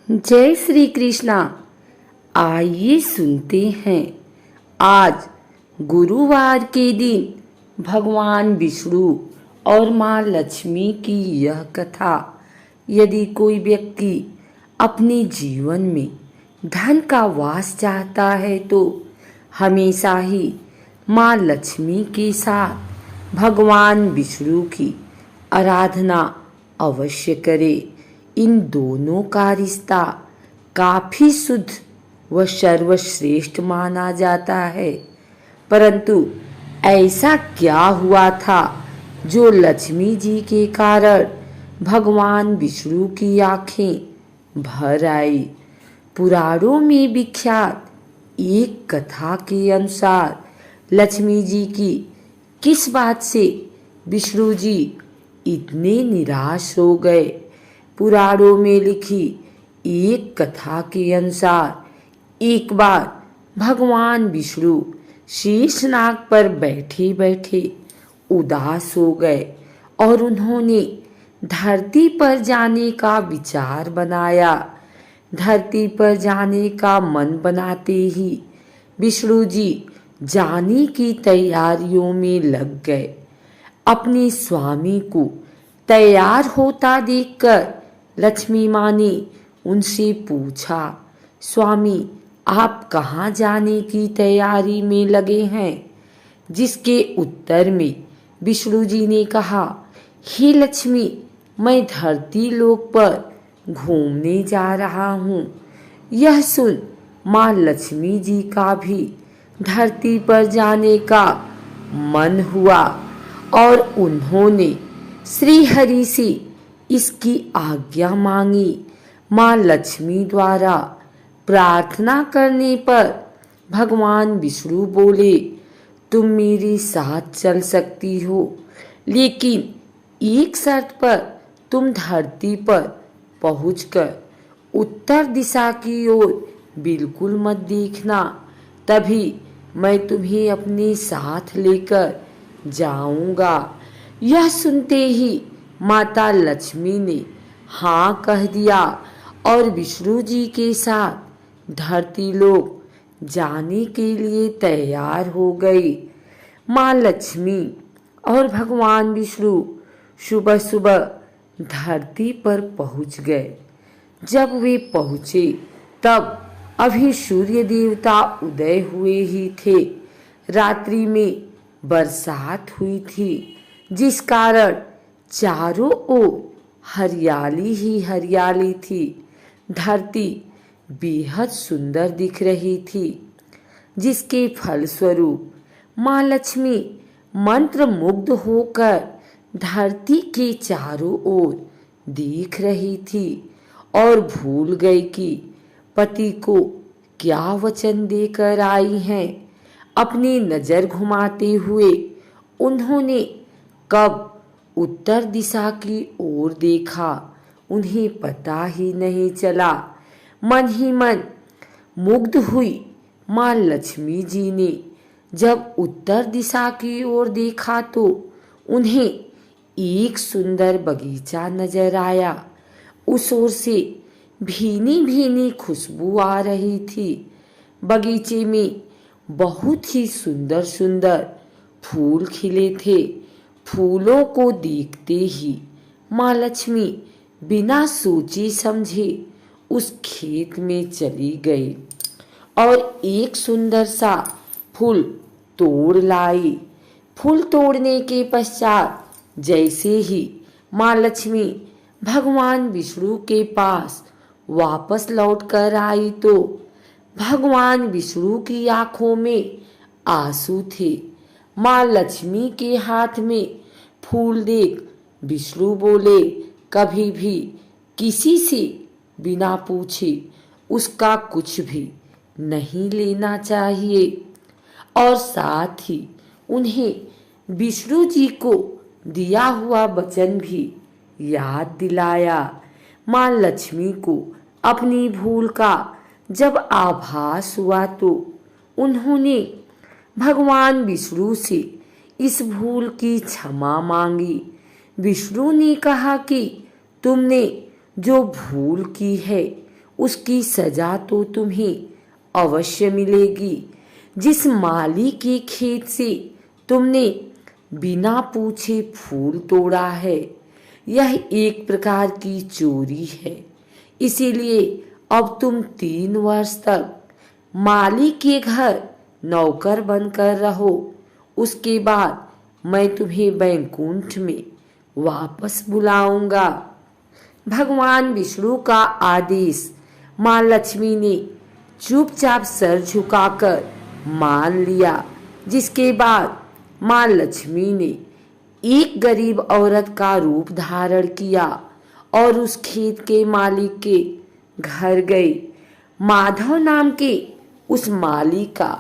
जय श्री कृष्णा। आइए सुनते हैं आज गुरुवार के दिन भगवान विष्णु और माँ लक्ष्मी की यह कथा। यदि कोई व्यक्ति अपने जीवन में धन का वास चाहता है तो हमेशा ही माँ लक्ष्मी के साथ भगवान विष्णु की आराधना अवश्य करे। इन दोनों का रिश्ता काफी शुद्ध व सर्वश्रेष्ठ माना जाता है। परंतु ऐसा क्या हुआ था जो लक्ष्मी जी के कारण भगवान विष्णु की आंखें भर आई। पुराणों में विख्यात एक कथा के अनुसार लक्ष्मी जी की किस बात से विष्णु जी इतने निराश हो गए। पुराणों में लिखी एक कथा के अनुसार एक बार भगवान विष्णु शीर्षनाग पर बैठे बैठे उदास हो गए और उन्होंने धरती पर जाने का विचार बनाया। धरती पर जाने का मन बनाते ही विष्णु जी जाने की तैयारियों में लग गए। अपने स्वामी को तैयार होता देखकर लक्ष्मी माँ ने उनसे पूछा, स्वामी आप कहाँ जाने की तैयारी में लगे हैं। जिसके उत्तर में विष्णु जी ने कहा, हे लक्ष्मी, मैं धरती लोक पर घूमने जा रहा हूँ। यह सुन माँ लक्ष्मी जी का भी धरती पर जाने का मन हुआ और उन्होंने श्री हरि से इसकी आज्ञा मांगी। माँ लक्ष्मी द्वारा प्रार्थना करने पर भगवान विष्णु बोले, तुम मेरे साथ चल सकती हो, लेकिन एक शर्त पर तुम धरती पर पहुंचकर उत्तर दिशा की ओर बिल्कुल मत देखना, तभी मैं तुम्हें अपने साथ लेकर जाऊंगा। यह सुनते ही माता लक्ष्मी ने हाँ कह दिया और विष्णु जी के साथ धरती लोक जाने के लिए तैयार हो गई। माँ लक्ष्मी और भगवान विष्णु सुबह सुबह धरती पर पहुंच गए। जब वे पहुंचे तब अभी सूर्य देवता उदय हुए ही थे। रात्रि में बरसात हुई थी, जिस कारण चारों ओर हरियाली ही हरियाली थी। धरती बेहद सुंदर दिख रही थी, जिसके फलस्वरूप माँ लक्ष्मी मंत्र मुग्ध होकर धरती के चारों ओर देख रही थी और भूल गई कि पति को क्या वचन देकर आई हैं। अपनी नजर घुमाते हुए उन्होंने कब उत्तर दिशा की ओर देखा, उन्हें पता ही नहीं चला। मन ही मन मुग्ध हुई माँ लक्ष्मी जी ने जब उत्तर दिशा की ओर देखा तो उन्हें एक सुंदर बगीचा नजर आया। उस ओर से भीनी भीनी खुशबू आ रही थी। बगीचे में बहुत ही सुंदर सुंदर फूल खिले थे। फूलों को देखते ही माँ लक्ष्मी बिना सोचे समझे उस खेत में चली गई और एक सुंदर सा फूल तोड़ लाई। फूल तोड़ने के पश्चात जैसे ही माँ लक्ष्मी भगवान विष्णु के पास वापस लौट कर आई तो भगवान विष्णु की आंखों में आंसू थे। माँ लक्ष्मी के हाथ में फूल देख विष्णु बोले, कभी भी किसी से बिना पूछे उसका कुछ भी नहीं लेना चाहिए। और साथ ही उन्हें विष्णु जी को दिया हुआ वचन भी याद दिलाया। माँ लक्ष्मी को अपनी भूल का जब आभास हुआ तो उन्होंने भगवान विष्णु से इस भूल की क्षमा मांगी। विष्णु ने कहा कि तुमने जो भूल की है उसकी सजा तो तुम्हें अवश्य मिलेगी। जिस माली के खेत से तुमने बिना पूछे फूल तोड़ा है, यह एक प्रकार की चोरी है। इसीलिए अब तुम 3 वर्ष तक माली के घर नौकर बनकर रहो। उसके बाद मैं तुम्हें बैकुंठ में वापस बुलाऊंगा। भगवान विष्णु का आदेश माँ लक्ष्मी ने चुपचाप सर झुकाकर मान लिया। जिसके बाद माँ लक्ष्मी ने एक गरीब औरत का रूप धारण किया और उस खेत के मालिक के घर गई। माधव नाम के उस माली का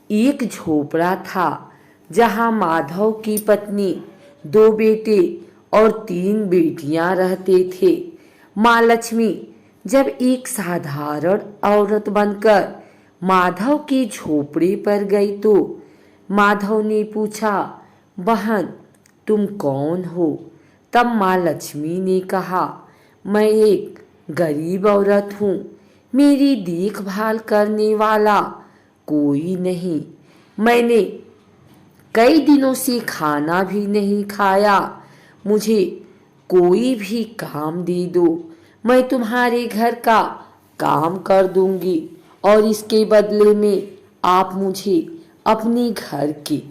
एक झोपड़ा था, जहां माधव की पत्नी, 2 बेटे और 3 बेटियां रहते थे। माँ लक्ष्मी जब एक साधारण औरत बनकर माधव के झोपड़े पर गई तो माधव ने पूछा, बहन तुम कौन हो? तब माँ लक्ष्मी ने कहा, मैं एक गरीब औरत हूँ, मेरी देखभाल करने वाला कोई नहीं। मैंने कई दिनों से खाना भी नहीं खाया, मुझे कोई भी काम दे दो, मैं तुम्हारे घर का काम कर दूंगी और इसके बदले में आप मुझे अपने घर के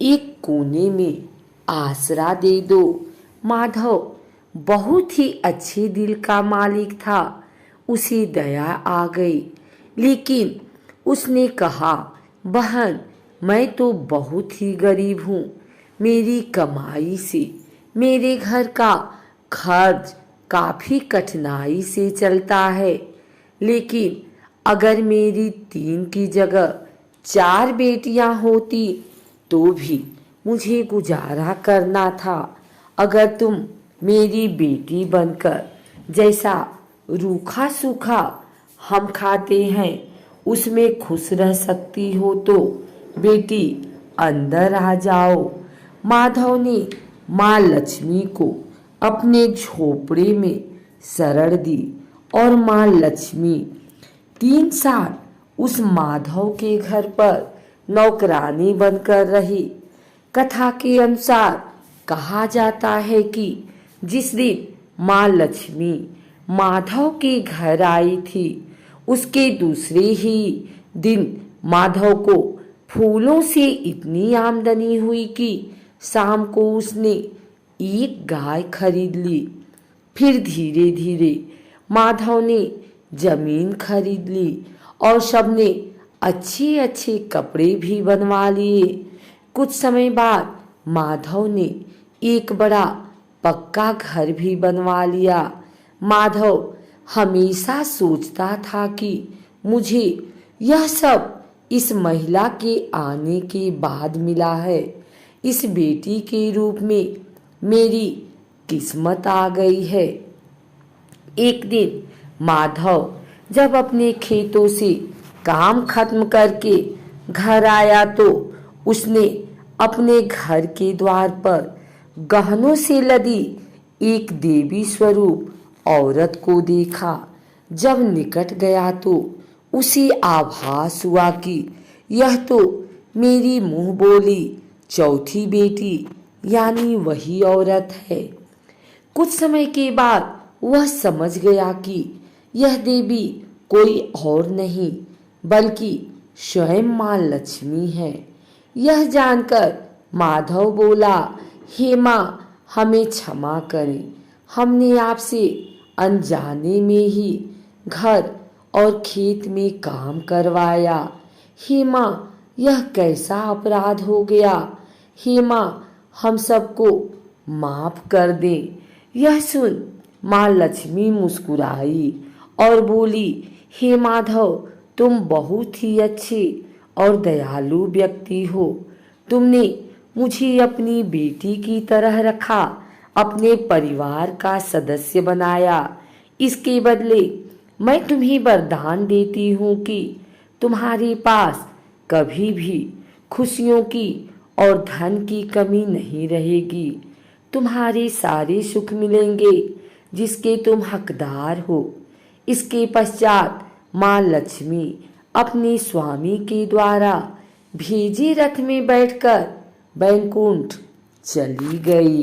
एक कोने में आसरा दे दो। माधव बहुत ही अच्छे दिल का मालिक था, उसे दया आ गई, लेकिन उसने कहा, बहन मैं तो बहुत ही गरीब हूँ, मेरी कमाई से मेरे घर का खर्च काफी कठिनाई से चलता है, लेकिन अगर मेरी 3 की जगह 4 बेटियां होती तो भी मुझे गुजारा करना था। अगर तुम मेरी बेटी बनकर जैसा रूखा सूखा हम खाते हैं उसमें खुश रह सकती हो तो बेटी अंदर आ जाओ। माधव ने माँ लक्ष्मी को अपने झोपड़े में शरण दी और माँ लक्ष्मी 3 साल उस माधव के घर पर नौकरानी बनकर रही। कथा के अनुसार कहा जाता है कि जिस दिन माँ लक्ष्मी माधव के घर आई थी, उसके दूसरे ही दिन माधव को फूलों से इतनी आमदनी हुई कि शाम को उसने एक गाय खरीद ली। फिर धीरे धीरे माधव ने जमीन खरीद ली और सबने अच्छे अच्छे कपड़े भी बनवा लिए। कुछ समय बाद माधव ने एक बड़ा पक्का घर भी बनवा लिया। माधव हमेशा सोचता था कि मुझे यह सब इस महिला के आने के बाद मिला है। इस बेटी के रूप में मेरी किस्मत आ गई है। एक दिन माधव जब अपने खेतों से काम खत्म करके घर आया तो उसने अपने घर के द्वार पर गहनों से लदी एक देवी स्वरूप औरत को देखा। जब निकट गया तो उसे आभास हुआ कि यह तो मेरी मुंह बोली चौथी बेटी यानी वही औरत है। कुछ समय के बाद वह समझ गया कि यह देवी कोई और नहीं बल्कि स्वयं माँ लक्ष्मी है। यह जानकर माधव बोला, हे माँ हमें क्षमा करें, हमने आपसे अनजाने में ही घर और खेत में काम करवाया। हे माँ यह कैसा अपराध हो गया, हे माँ हम सबको माफ कर दे। यह सुन माँ लक्ष्मी मुस्कुराई और बोली, हे माधव तुम बहुत ही अच्छे और दयालु व्यक्ति हो, तुमने मुझे अपनी बेटी की तरह रखा, अपने परिवार का सदस्य बनाया। इसके बदले मैं तुम्हें वरदान देती हूँ कि तुम्हारे पास कभी भी खुशियों की और धन की कमी नहीं रहेगी। तुम्हारे सारे सुख मिलेंगे जिसके तुम हकदार हो। इसके पश्चात माँ लक्ष्मी अपने स्वामी के द्वारा भेजे रथ में बैठकर बैकुंठ चली गई।